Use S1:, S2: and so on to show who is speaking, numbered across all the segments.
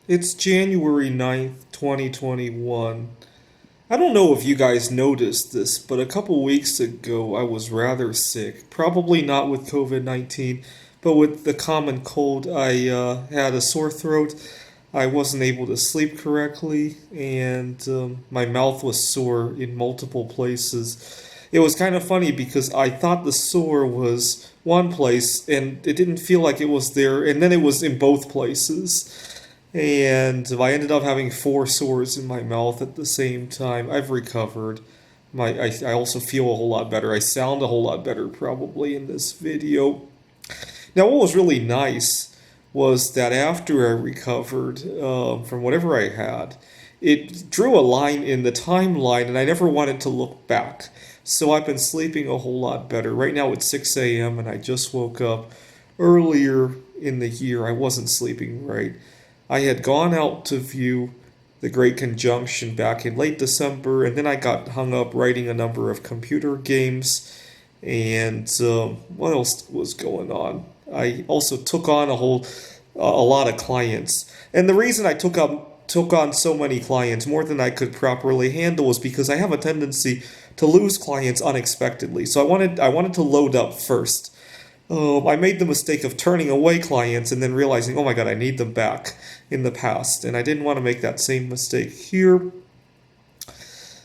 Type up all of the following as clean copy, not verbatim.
S1: It's January 9th, 2021. I don't know if you guys noticed this, but a couple weeks ago I was rather sick. Probably not with COVID 19, but with the common cold. I had a sore throat. I wasn't able to sleep correctly, and my mouth was sore in multiple places. It was kind of funny because I thought the sore was one place, and it didn't feel like it was there, and then it was in both places. And I ended up having four sores in my mouth at the same time. I've recovered. I also feel a whole lot better. I sound a whole lot better probably in this video. Now, what was really nice was that after I recovered from whatever I had, it drew a line in the timeline, and I never wanted to look back. So I've been sleeping a whole lot better. Right now it's 6 a.m., and I just woke up. Earlier in the year, I wasn't sleeping right. I had gone out to view the Great Conjunction back in late December, and then I got hung up writing a number of computer games. And what else was going on? I also took on a lot of clients, and the reason I took on so many clients, more than I could properly handle, was because I have a tendency to lose clients unexpectedly. So I wanted to load up first. I made the mistake of turning away clients and then realizing, oh my God, I need them back in the past. And I didn't want to make that same mistake here.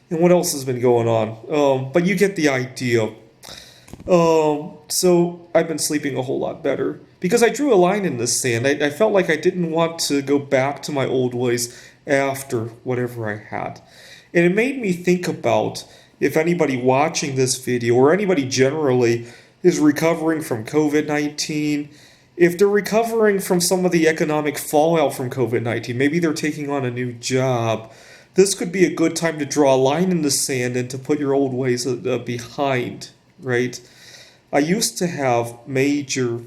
S1: And what else has been going on? But you get the idea. So I've been sleeping a whole lot better because I drew a line in the sand. I felt like I didn't want to go back to my old ways after whatever I had. And it made me think about if anybody watching this video or anybody generally is recovering from COVID 19. If they're recovering from some of the economic fallout from COVID 19, maybe they're taking on a new job. This could be a good time to draw a line in the sand and to put your old ways behind, right? I used to have major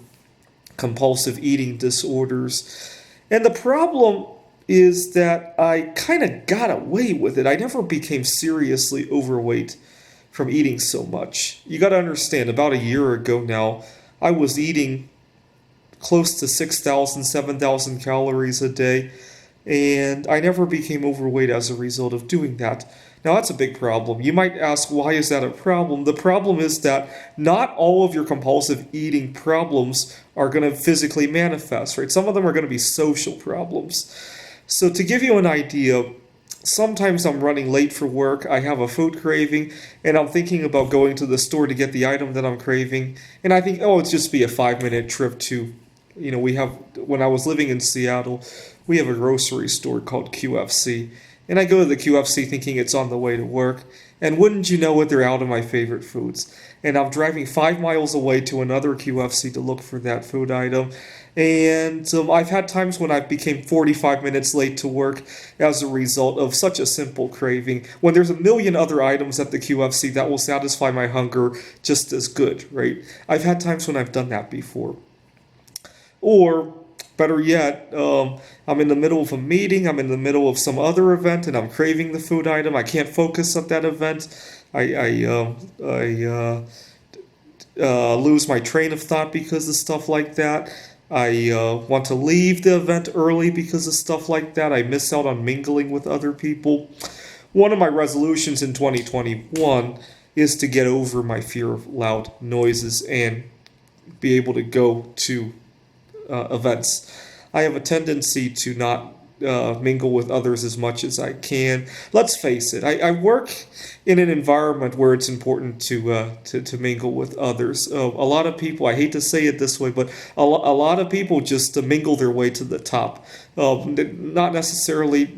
S1: compulsive eating disorders, and the problem is that I kind of got away with it. I never became seriously overweight from eating so much. You got to understand, about a year ago now, I was eating close to 6,000, 7,000 calories a day, and I never became overweight as a result of doing that. Now, that's a big problem. You might ask, why is that a problem? The problem is that not all of your compulsive eating problems are going to physically manifest, right? Some of them are going to be social problems. So, to give you an idea, sometimes I'm running late for work, I have a food craving, and I'm thinking about going to the store to get the item that I'm craving. And I think, oh, it's just be a 5 minute trip to, when I was living in Seattle, we have a grocery store called QFC. And I go to the QFC thinking it's on the way to work. And wouldn't you know it, they're out of my favorite foods. And I'm driving 5 miles away to another QFC to look for that food item. And I've had times when I became 45 minutes late to work as a result of such a simple craving, when there's a million other items at the QFC that will satisfy my hunger just as good, right? I've had times when I've done that before. Or, better yet, I'm in the middle of a meeting, I'm in the middle of some other event, and I'm craving the food item. I can't focus at that event. I lose my train of thought because of stuff like that. I want to leave the event early because of stuff like that. I miss out on mingling with other people. One of my resolutions in 2021 is to get over my fear of loud noises and be able to go to events. I have a tendency to not mingle with others as much as I can. Let's face it, I work in an environment where it's important to mingle with others. A lot of people, I hate to say it this way, but a lot of people just mingle their way to the top. Not necessarily.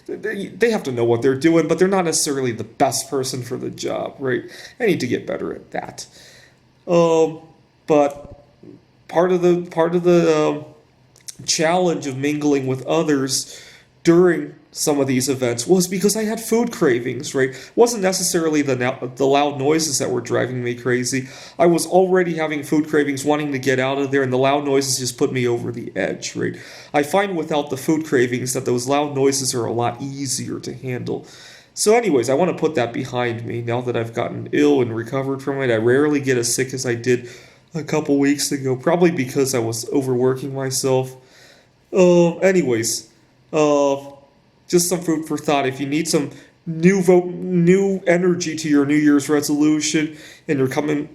S1: They have to know what they're doing, but they're not necessarily the best person for the job, right? I need to get better at that. But part of the challenge of mingling with others during some of these events was because I had food cravings, right? It wasn't necessarily the loud noises that were driving me crazy. I was already having food cravings, wanting to get out of there, and the loud noises just put me over the edge, right? I find without the food cravings that those loud noises are a lot easier to handle. So anyways, I want to put that behind me now that I've gotten ill and recovered from it. I rarely get as sick as I did a couple weeks ago, probably because I was overworking myself. Anyways, Uh, just some food for thought. If you need some new energy to your New Year's resolution, and you're coming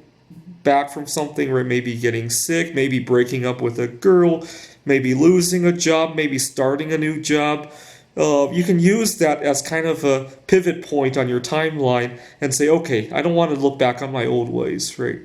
S1: back from something where maybe getting sick, maybe breaking up with a girl, maybe losing a job, maybe starting a new job. You can use that as kind of a pivot point on your timeline and say, okay, I don't want to look back on my old ways, right?